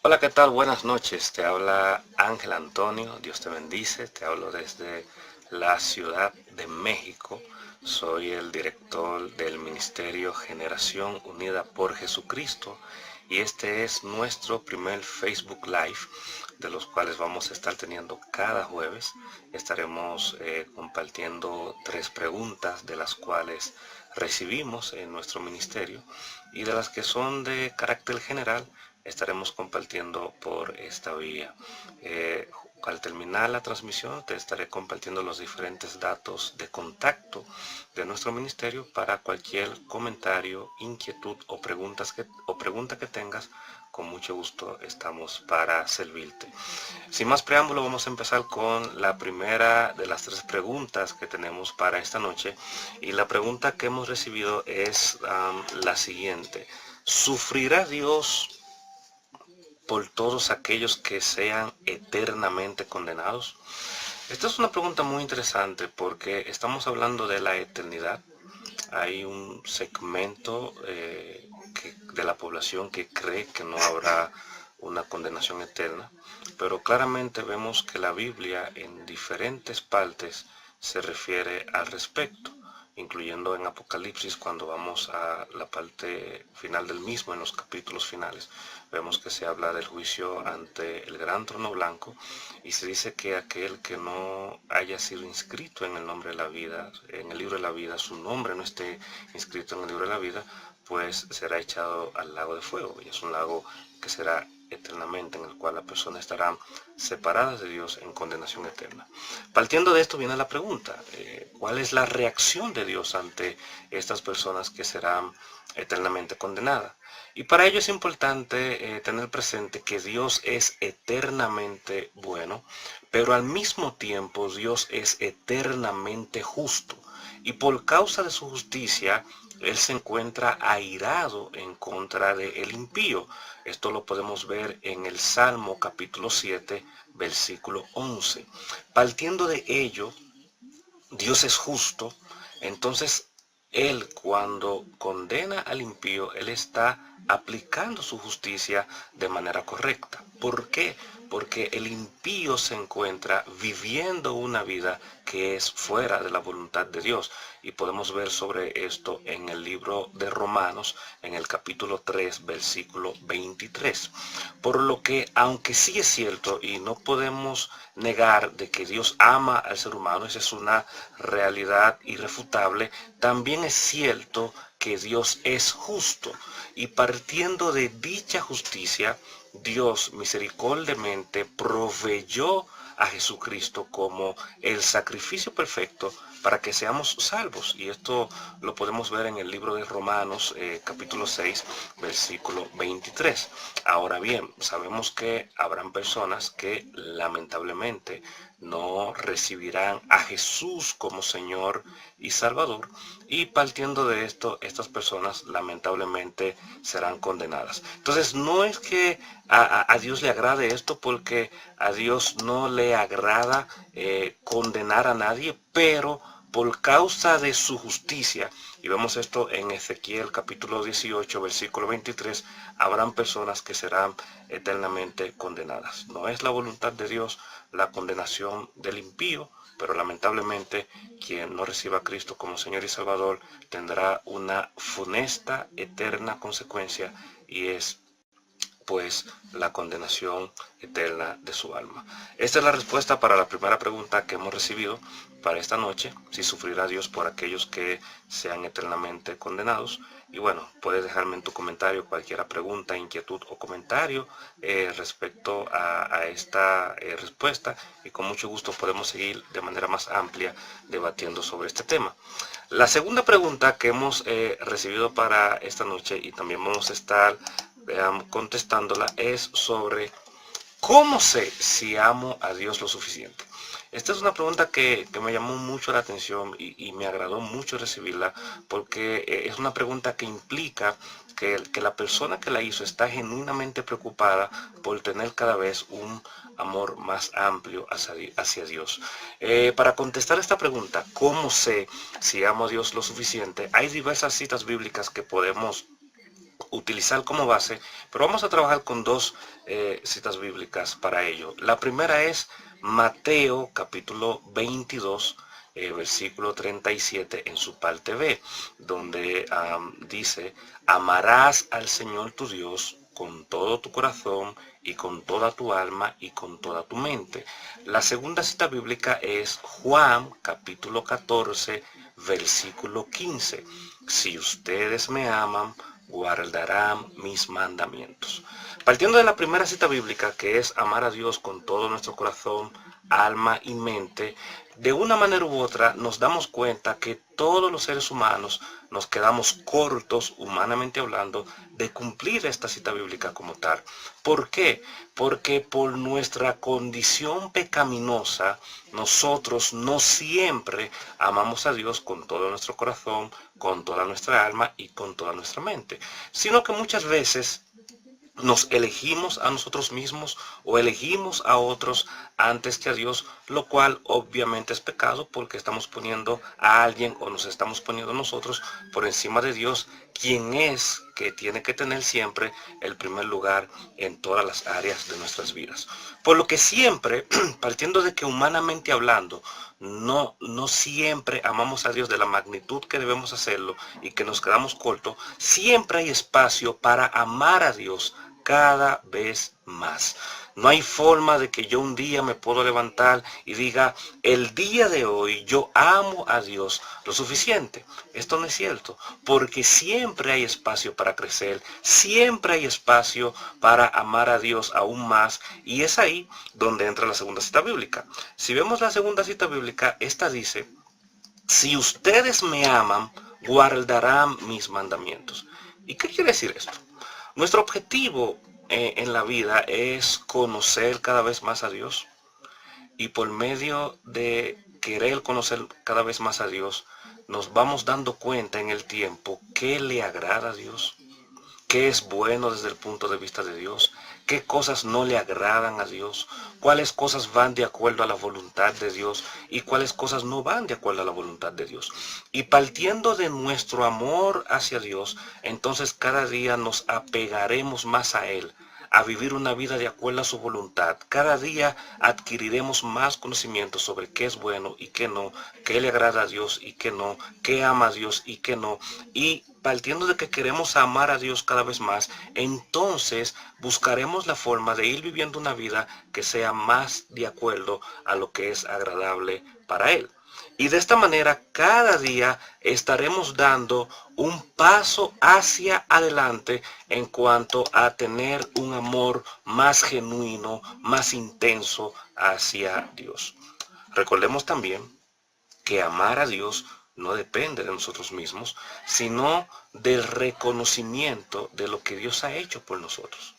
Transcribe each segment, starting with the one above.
Hola, ¿qué tal? Buenas noches. Te habla Ángel Antonio. Dios te bendice. Te hablo desde la Ciudad de México. Soy el director del Ministerio Generación Unida por Jesucristo y este es nuestro primer Facebook Live, de los cuales vamos a estar teniendo cada jueves. Estaremos compartiendo 3 preguntas de las cuales recibimos en nuestro ministerio y de las que son de carácter general estaremos compartiendo por esta vía. Al terminar la transmisión te estaré compartiendo los diferentes datos de contacto de nuestro ministerio para cualquier comentario, inquietud o pregunta que tengas. Con mucho gusto estamos para servirte. Sin más preámbulo, vamos a empezar con la primera de las 3 preguntas que tenemos para esta noche. Y la pregunta que hemos recibido es la siguiente: ¿sufrirá Dios por todos aquellos que sean eternamente condenados? Esta es una pregunta muy interesante porque estamos hablando de la eternidad. Hay un segmento de la población que cree que no habrá una condenación eterna, pero claramente vemos que la Biblia en diferentes partes se refiere al respecto, incluyendo en Apocalipsis. Cuando vamos a la parte final del mismo, en los capítulos finales, vemos que se habla del juicio ante el gran trono blanco y se dice que aquel que no haya sido inscrito en el nombre de la vida, en el libro de la vida, su nombre no esté inscrito en el libro de la vida, pues será echado al lago de fuego. Y es un lago que será eternamente, en el cual la persona estará separada de Dios en condenación eterna. Partiendo de esto viene la pregunta: ¿cuál es la reacción de Dios ante estas personas que serán eternamente condenadas? Y para ello es importante tener presente que Dios es eternamente bueno, pero al mismo tiempo Dios es eternamente justo. Y por causa de su justicia, Él se encuentra airado en contra del impío. Esto lo podemos ver en el Salmo capítulo 7, versículo 11. Partiendo de ello, Dios es justo. Entonces Él, cuando condena al impío, Él está aplicando su justicia de manera correcta. ¿Por qué? Porque el impío se encuentra viviendo una vida que es fuera de la voluntad de Dios. Y podemos ver sobre esto en el libro de Romanos, en el capítulo 3, versículo 23. Por lo que, aunque sí es cierto y no podemos negar de que Dios ama al ser humano, esa es una realidad irrefutable, también es cierto que Dios es justo. Y partiendo de dicha justicia, Dios misericordiamente proveyó a Jesucristo como el sacrificio perfecto para que seamos salvos. Y esto lo podemos ver en el libro de Romanos, capítulo 6, versículo 23. Ahora bien, sabemos que habrán personas que lamentablemente no recibirán a Jesús como Señor y Salvador, y partiendo de esto, estas personas lamentablemente serán condenadas. Entonces, no es que a Dios le agrade esto, porque a Dios no le agrada condenar a nadie, pero por causa de su justicia, y vemos esto en Ezequiel capítulo 18, versículo 23, habrán personas que serán eternamente condenadas. No es la voluntad de Dios la condenación del impío, pero lamentablemente quien no reciba a Cristo como Señor y Salvador tendrá una funesta, eterna consecuencia, y es pues la condenación eterna de su alma. Esta es la respuesta para la primera pregunta que hemos recibido para esta noche: si sufrirá Dios por aquellos que sean eternamente condenados. Y bueno, puedes dejarme en tu comentario cualquier pregunta, inquietud o comentario respecto a esta respuesta, y con mucho gusto podemos seguir de manera más amplia debatiendo sobre este tema. La segunda pregunta que hemos recibido para esta noche, y también vamos a estar contestándola, es sobre ¿cómo sé si amo a Dios lo suficiente? Esta es una pregunta que me llamó mucho la atención y me agradó mucho recibirla, porque es una pregunta que implica que la persona que la hizo está genuinamente preocupada por tener cada vez un amor más amplio hacia Dios. Para contestar esta pregunta, ¿cómo sé si amo a Dios lo suficiente? Hay diversas citas bíblicas que podemos utilizar como base, pero vamos a trabajar con dos citas bíblicas para ello. La primera es Mateo capítulo 22, versículo 37 en su parte B, donde dice, amarás al Señor tu Dios con todo tu corazón y con toda tu alma y con toda tu mente. La segunda cita bíblica es Juan capítulo 14, versículo 15. Si ustedes me aman, guardarán mis mandamientos. Partiendo de la primera cita bíblica, que es amar a Dios con todo nuestro corazón, alma y mente, de una manera u otra nos damos cuenta que todos los seres humanos nos quedamos cortos, humanamente hablando, de cumplir esta cita bíblica como tal. ¿Por qué? Porque por nuestra condición pecaminosa, nosotros no siempre amamos a Dios con todo nuestro corazón, con toda nuestra alma y con toda nuestra mente, sino que muchas veces nos elegimos a nosotros mismos o elegimos a otros antes que a Dios, lo cual obviamente es pecado porque estamos poniendo a alguien o nos estamos poniendo nosotros por encima de Dios, quien es que tiene que tener siempre el primer lugar en todas las áreas de nuestras vidas. Por lo que siempre, partiendo de que humanamente hablando, no siempre amamos a Dios de la magnitud que debemos hacerlo y que nos quedamos cortos, siempre hay espacio para amar a Dios cada vez más. No hay forma de que yo un día me puedo levantar y diga, el día de hoy yo amo a Dios lo suficiente. Esto no es cierto, porque siempre hay espacio para crecer, siempre hay espacio para amar a Dios aún más, y es ahí donde entra la segunda cita bíblica. Si vemos la segunda cita bíblica, esta dice, si ustedes me aman, guardarán mis mandamientos. ¿Y qué quiere decir esto? Nuestro objetivo en la vida es conocer cada vez más a Dios, y por medio de querer conocer cada vez más a Dios, nos vamos dando cuenta en el tiempo qué le agrada a Dios, qué es bueno desde el punto de vista de Dios, qué cosas no le agradan a Dios, cuáles cosas van de acuerdo a la voluntad de Dios y cuáles cosas no van de acuerdo a la voluntad de Dios. Y partiendo de nuestro amor hacia Dios, entonces cada día nos apegaremos más a Él, a vivir una vida de acuerdo a su voluntad. Cada día adquiriremos más conocimiento sobre qué es bueno y qué no, qué le agrada a Dios y qué no, qué ama a Dios y qué no. Y partiendo de que queremos amar a Dios cada vez más, entonces buscaremos la forma de ir viviendo una vida que sea más de acuerdo a lo que es agradable para Él. Y de esta manera cada día estaremos dando un paso hacia adelante en cuanto a tener un amor más genuino, más intenso hacia Dios. Recordemos también que amar a Dios no depende de nosotros mismos, sino del reconocimiento de lo que Dios ha hecho por nosotros,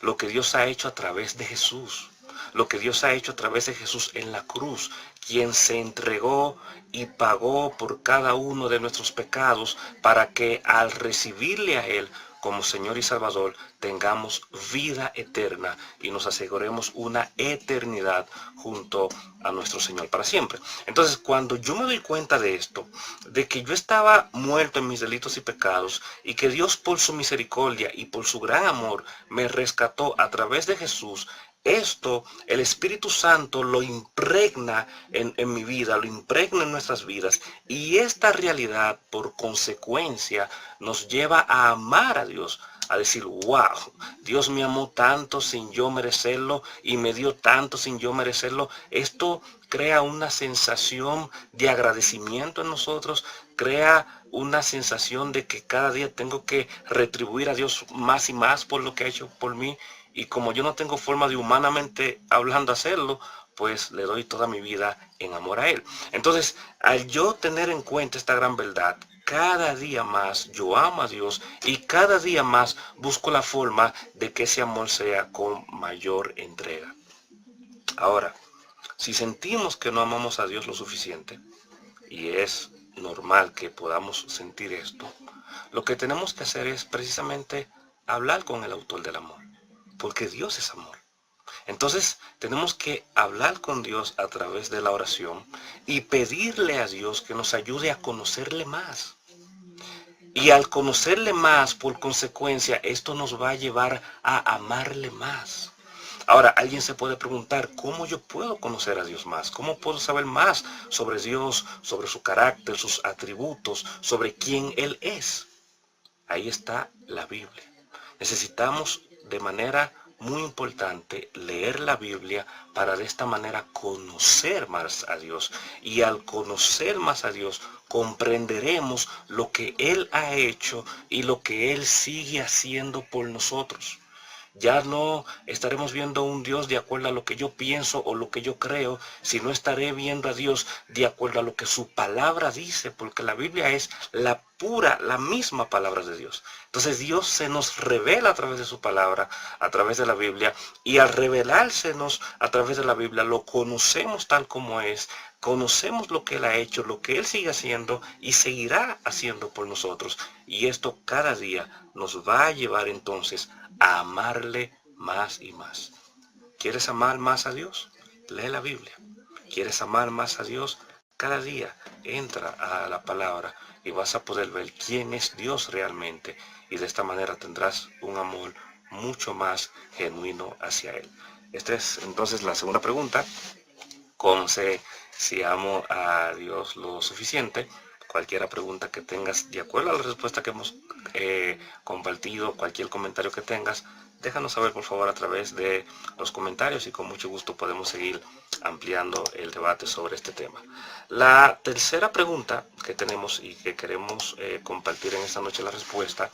lo que Dios ha hecho a través de Jesús, lo que Dios ha hecho a través de Jesús en la cruz, quien se entregó y pagó por cada uno de nuestros pecados para que al recibirle a Él como Señor y Salvador tengamos vida eterna y nos aseguremos una eternidad junto a nuestro Señor para siempre. Entonces, cuando yo me doy cuenta de esto, de que yo estaba muerto en mis delitos y pecados y que Dios por su misericordia y por su gran amor me rescató a través de Jesús, esto el Espíritu Santo lo impregna en mi vida, lo impregna en nuestras vidas, y esta realidad por consecuencia nos lleva a amar a Dios, a decir, wow, Dios me amó tanto sin yo merecerlo y me dio tanto sin yo merecerlo. Esto crea una sensación de agradecimiento en nosotros, crea una sensación de que cada día tengo que retribuir a Dios más y más por lo que ha hecho por mí. Y como yo no tengo forma de humanamente hablando hacerlo, pues le doy toda mi vida en amor a Él. Entonces, al yo tener en cuenta esta gran verdad, cada día más yo amo a Dios y cada día más busco la forma de que ese amor sea con mayor entrega. Ahora, si sentimos que no amamos a Dios lo suficiente, y es normal que podamos sentir esto, lo que tenemos que hacer es precisamente hablar con el autor del amor, porque Dios es amor. Entonces tenemos que hablar con Dios a través de la oración y pedirle a Dios que nos ayude a conocerle más. Y al conocerle más, por consecuencia, esto nos va a llevar a amarle más. Ahora, alguien se puede preguntar, ¿cómo yo puedo conocer a Dios más? ¿Cómo puedo saber más sobre Dios, sobre su carácter, sus atributos, sobre quién Él es? Ahí está la Biblia. Necesitamos de manera muy importante leer la Biblia para de esta manera conocer más a Dios. Y al conocer más a Dios, comprenderemos lo que Él ha hecho y lo que Él sigue haciendo por nosotros. Ya no estaremos viendo a un Dios de acuerdo a lo que yo pienso o lo que yo creo, sino estaré viendo a Dios de acuerdo a lo que su palabra dice, porque la Biblia es la misma palabra de Dios. Entonces Dios se nos revela a través de su palabra, a través de la Biblia, y al revelársenos a través de la Biblia, lo conocemos tal como es, conocemos lo que Él ha hecho, lo que Él sigue haciendo y seguirá haciendo por nosotros. Y esto cada día nos va a llevar entonces a amarle más y más. ¿Quieres amar más a Dios? Lee la Biblia. ¿Quieres amar más a Dios? Cada día entra a la palabra y vas a poder ver quién es Dios realmente. Y de esta manera tendrás un amor mucho más genuino hacia Él. Esta es entonces la segunda pregunta. ¿Cómo sé si amo a Dios lo suficiente? Cualquier pregunta que tengas, de acuerdo a la respuesta que hemos compartido, cualquier comentario que tengas, déjanos saber por favor a través de los comentarios y con mucho gusto podemos seguir ampliando el debate sobre este tema. La tercera pregunta que tenemos y que queremos compartir en esta noche la respuesta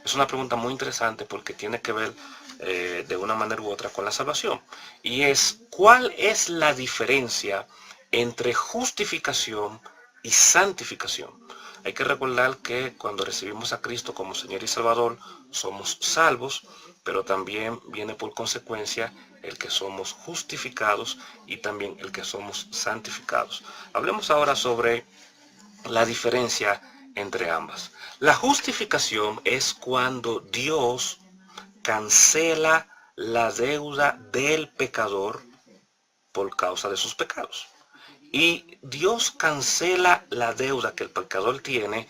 es una pregunta muy interesante porque tiene que ver de una manera u otra con la salvación. Y es, ¿cuál es la diferencia entre justificación y santificación? Hay que recordar que cuando recibimos a Cristo como Señor y Salvador, somos salvos, pero también viene por consecuencia el que somos justificados y también el que somos santificados. Hablemos ahora sobre la diferencia entre ambas. La justificación es cuando Dios cancela la deuda del pecador por causa de sus pecados. Y Dios cancela la deuda que el pecador tiene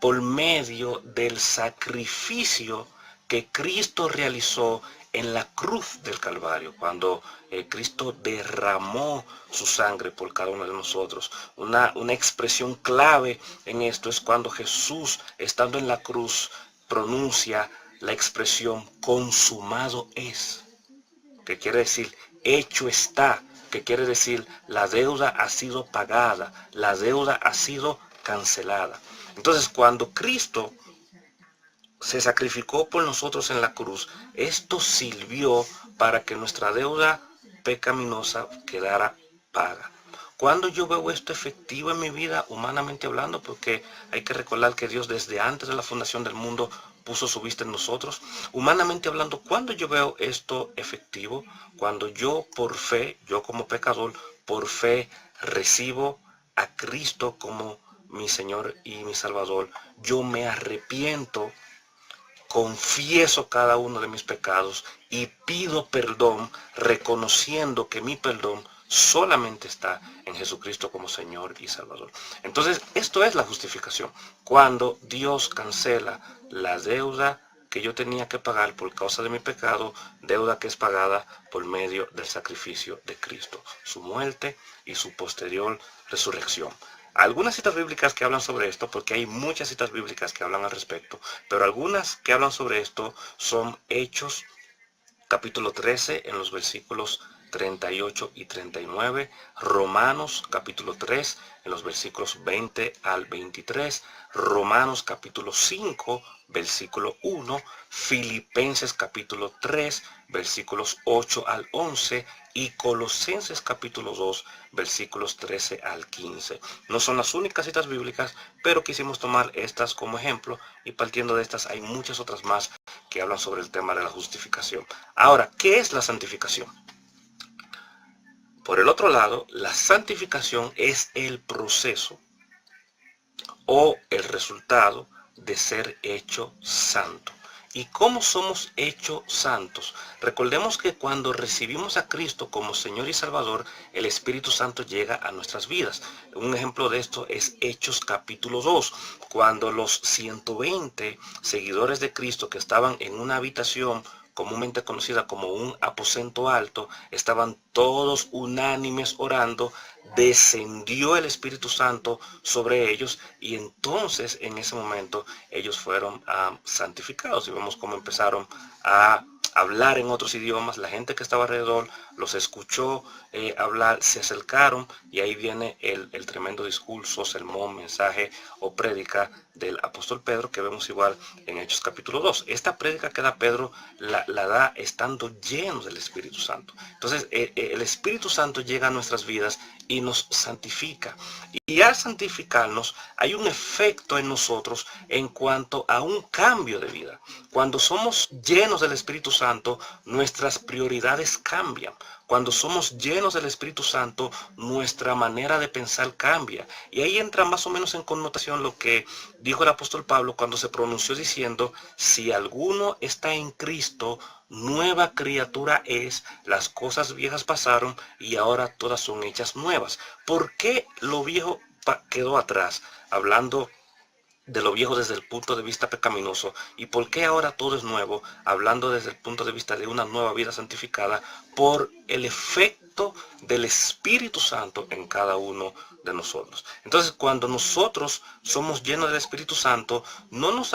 por medio del sacrificio que Cristo realizó en la cruz del Calvario, cuando Cristo derramó su sangre por cada uno de nosotros. Una expresión clave en esto es cuando Jesús, estando en la cruz, pronuncia la expresión consumado es, que quiere decir hecho está, que quiere decir la deuda ha sido pagada, la deuda ha sido cancelada. Entonces, cuando Cristo se sacrificó por nosotros en la cruz, esto sirvió para que nuestra deuda pecaminosa quedara paga. Cuando yo veo esto efectivo en mi vida, humanamente hablando, porque hay que recordar que Dios desde antes de la fundación del mundo puso su vista en nosotros, humanamente hablando, cuando yo veo esto efectivo, cuando yo por fe, yo como pecador, por fe recibo a Cristo como mi Señor y mi Salvador, yo me arrepiento, confieso cada uno de mis pecados y pido perdón, reconociendo que mi perdón solamente está en Jesucristo como Señor y Salvador. Entonces, esto es la justificación. Cuando Dios cancela la deuda que yo tenía que pagar por causa de mi pecado, deuda que es pagada por medio del sacrificio de Cristo, su muerte y su posterior resurrección. Algunas citas bíblicas que hablan sobre esto, porque hay muchas citas bíblicas que hablan al respecto, pero algunas que hablan sobre esto son Hechos capítulo 13 en los versículos 38 y 39, Romanos capítulo 3 en los versículos 20 al 23, Romanos capítulo 5 versículo 1, Filipenses capítulo 3 versículos 8 al 11 y Colosenses capítulo 2 versículos 13 al 15. No son las únicas citas bíblicas, pero quisimos tomar estas como ejemplo y partiendo de estas hay muchas otras más que hablan sobre el tema de la justificación. Ahora, ¿qué es la santificación? Por el otro lado, la santificación es el proceso o el resultado de ser hecho santo. ¿Y cómo somos hechos santos? Recordemos que cuando recibimos a Cristo como Señor y Salvador, el Espíritu Santo llega a nuestras vidas. Un ejemplo de esto es Hechos capítulo 2, cuando los 120 seguidores de Cristo que estaban en una habitación comúnmente conocida como un aposento alto, estaban todos unánimes orando, descendió el Espíritu Santo sobre ellos y entonces en ese momento ellos fueron santificados y vemos cómo empezaron a hablar en otros idiomas. La gente que estaba alrededor los escuchó hablar, se acercaron y ahí viene el tremendo discurso, sermón, mensaje o prédica del apóstol Pedro que vemos igual en Hechos capítulo 2. Esta prédica que da Pedro la da estando llenos del Espíritu Santo. Entonces el Espíritu Santo llega a nuestras vidas y nos santifica. Y al santificarnos hay un efecto en nosotros en cuanto a un cambio de vida. Cuando somos llenos del Espíritu Santo, nuestras prioridades cambian. Cuando somos llenos del Espíritu Santo, nuestra manera de pensar cambia. Y ahí entra más o menos en connotación lo que dijo el apóstol Pablo cuando se pronunció diciendo, si alguno está en Cristo, nueva criatura es, las cosas viejas pasaron y ahora todas son hechas nuevas. ¿Por qué lo viejo quedó atrás? Hablando de lo viejo desde el punto de vista pecaminoso y por qué ahora todo es nuevo, hablando desde el punto de vista de una nueva vida santificada por el efecto del Espíritu Santo en cada uno de nosotros. Entonces, cuando nosotros somos llenos del Espíritu Santo, no nos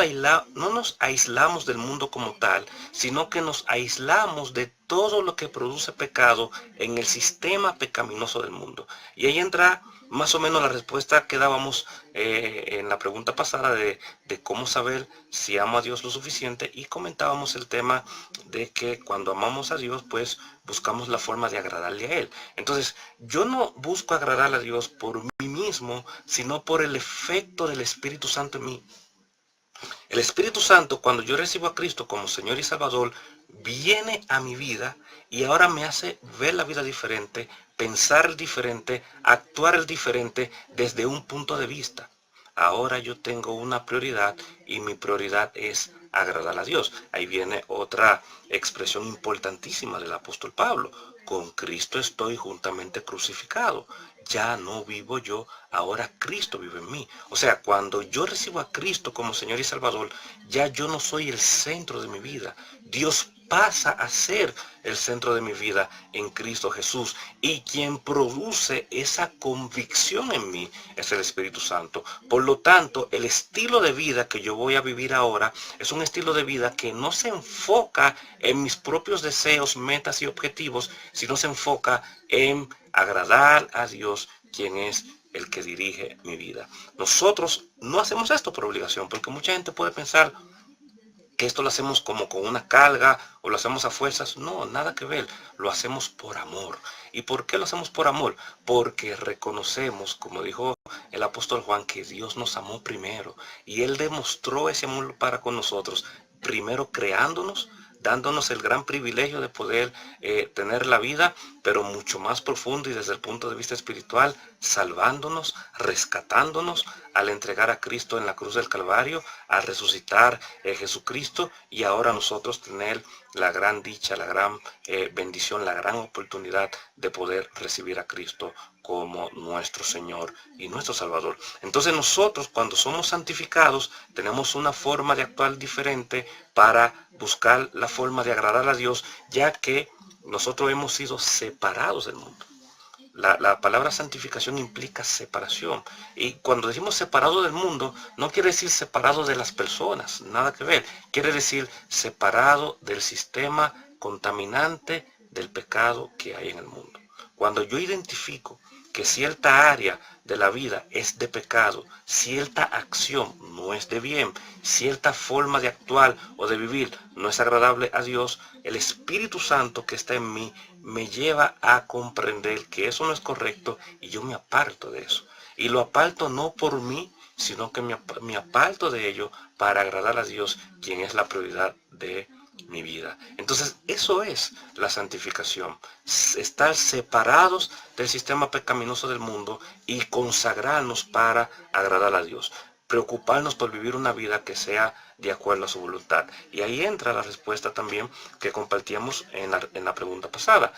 aislamos del mundo como tal, sino que nos aislamos de todo lo que produce pecado en el sistema pecaminoso del mundo. Y ahí entra más o menos la respuesta que dábamos en la pregunta pasada de cómo saber si amo a Dios lo suficiente, y comentábamos el tema de que cuando amamos a Dios pues buscamos la forma de agradarle a Él. Entonces yo no busco agradar a Dios por mí mismo, sino por el efecto del Espíritu Santo en mí. El Espíritu Santo, cuando yo recibo a Cristo como Señor y Salvador, viene a mi vida y ahora me hace ver la vida diferente, pensar diferente, actuar diferente desde un punto de vista. Ahora yo tengo una prioridad y mi prioridad es agradar a Dios. Ahí viene otra expresión importantísima del apóstol Pablo. Con Cristo estoy juntamente crucificado. Ya no vivo yo, ahora Cristo vive en mí. O sea, cuando yo recibo a Cristo como Señor y Salvador, ya yo no soy el centro de mi vida. Dios pasa a ser el centro de mi vida en Cristo Jesús. Y quien produce esa convicción en mí es el Espíritu Santo. Por lo tanto, el estilo de vida que yo voy a vivir ahora es un estilo de vida que no se enfoca en mis propios deseos, metas y objetivos, sino se enfoca en agradar a Dios, quien es el que dirige mi vida. Nosotros no hacemos esto por obligación, porque mucha gente puede pensar que esto lo hacemos como con una carga o lo hacemos a fuerzas. No, nada que ver. Lo hacemos por amor. ¿Y por qué lo hacemos por amor? Porque reconocemos, como dijo el apóstol Juan, que Dios nos amó primero. Y Él demostró ese amor para con nosotros, primero creándonos, dándonos el gran privilegio de poder tener la vida, pero mucho más profundo y desde el punto de vista espiritual, salvándonos, rescatándonos al entregar a Cristo en la cruz del Calvario, al resucitar Jesucristo, y ahora nosotros tener la gran dicha, la gran bendición, la gran oportunidad de poder recibir a Cristo como nuestro Señor y nuestro Salvador. Entonces nosotros, cuando somos santificados, tenemos una forma de actuar diferente para buscar la forma de agradar a Dios, ya que nosotros hemos sido separados del mundo. La palabra santificación implica separación. Y cuando decimos separado del mundo, no quiere decir separado de las personas, nada que ver. Quiere decir separado del sistema contaminante del pecado que hay en el mundo. Cuando yo identifico que cierta área de la vida es de pecado, cierta acción no es de bien, cierta forma de actuar o de vivir no es agradable a Dios, el Espíritu Santo que está en mí me lleva a comprender que eso no es correcto y yo me aparto de eso. Y lo aparto no por mí, sino que me aparto de ello para agradar a Dios, quien es la prioridad de mi vida. Entonces, eso es la santificación. Estar separados del sistema pecaminoso del mundo y consagrarnos para agradar a Dios. preocuparnos por vivir una vida que sea de acuerdo a su voluntad. Y ahí entra la respuesta también que compartíamos en la pregunta pasada.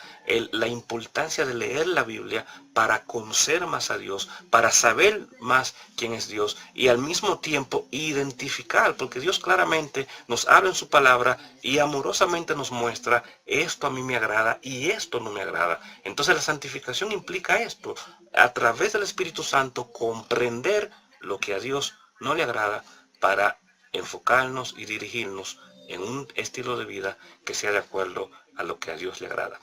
La importancia de leer la Biblia para conocer más a Dios, para saber más quién es Dios y al mismo tiempo identificar, porque Dios claramente nos habla en su palabra y amorosamente nos muestra: esto a mí me agrada y esto no me agrada. Entonces la santificación implica esto: a través del Espíritu Santo comprender lo que a Dios no le agrada para enfocarnos y dirigirnos en un estilo de vida que sea de acuerdo a lo que a Dios le agrada.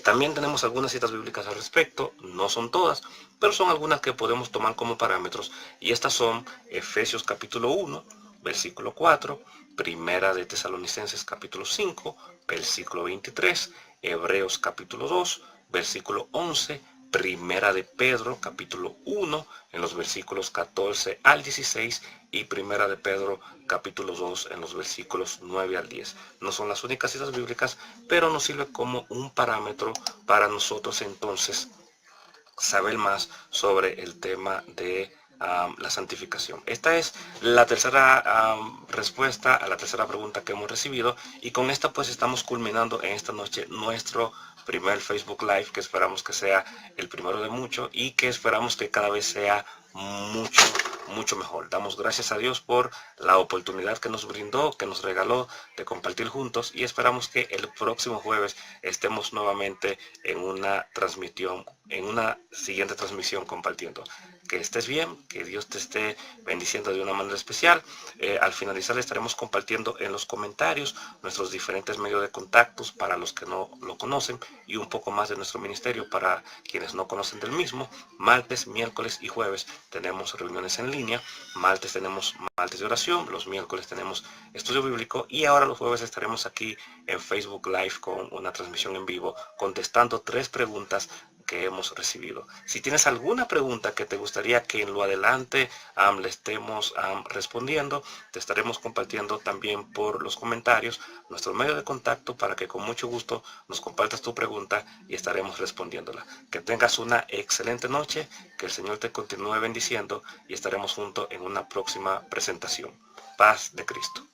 También tenemos algunas citas bíblicas al respecto, no son todas, pero son algunas que podemos tomar como parámetros, y estas son Efesios capítulo 1, versículo 4, Primera de Tesalonicenses capítulo 5, versículo 23, Hebreos capítulo 2, versículo 11, Primera de Pedro capítulo 1 en los versículos 14 al 16 y Primera de Pedro capítulo 2 en los versículos 9 al 10. No son las únicas citas bíblicas, pero nos sirve como un parámetro para nosotros entonces saber más sobre el tema de la santificación. Esta es la tercera respuesta a la tercera pregunta que hemos recibido, y con esta pues estamos culminando en esta noche nuestro primer Facebook Live, que esperamos que sea el primero de muchos y que esperamos que cada vez sea mucho mejor. Damos gracias a Dios por la oportunidad que nos brindó, que nos regaló de compartir juntos, y esperamos que el próximo jueves estemos nuevamente en una siguiente transmisión compartiendo. Que estés bien, que Dios te esté bendiciendo de una manera especial. Al finalizar estaremos compartiendo en los comentarios nuestros diferentes medios de contactos para los que no lo conocen, y un poco más de nuestro ministerio para quienes no conocen del mismo. Martes, miércoles y jueves tenemos reuniones en línea. Martes tenemos martes de oración, los miércoles tenemos estudio bíblico, y ahora los jueves estaremos aquí en Facebook Live con una transmisión en vivo contestando 3 preguntas que hemos recibido. Si tienes alguna pregunta que te gustaría que en lo adelante le estemos respondiendo, te estaremos compartiendo también por los comentarios nuestro medio de contacto para que con mucho gusto nos compartas tu pregunta y estaremos respondiéndola. Que tengas una excelente noche, que el Señor te continúe bendiciendo, y estaremos juntos en una próxima presentación. Paz de Cristo.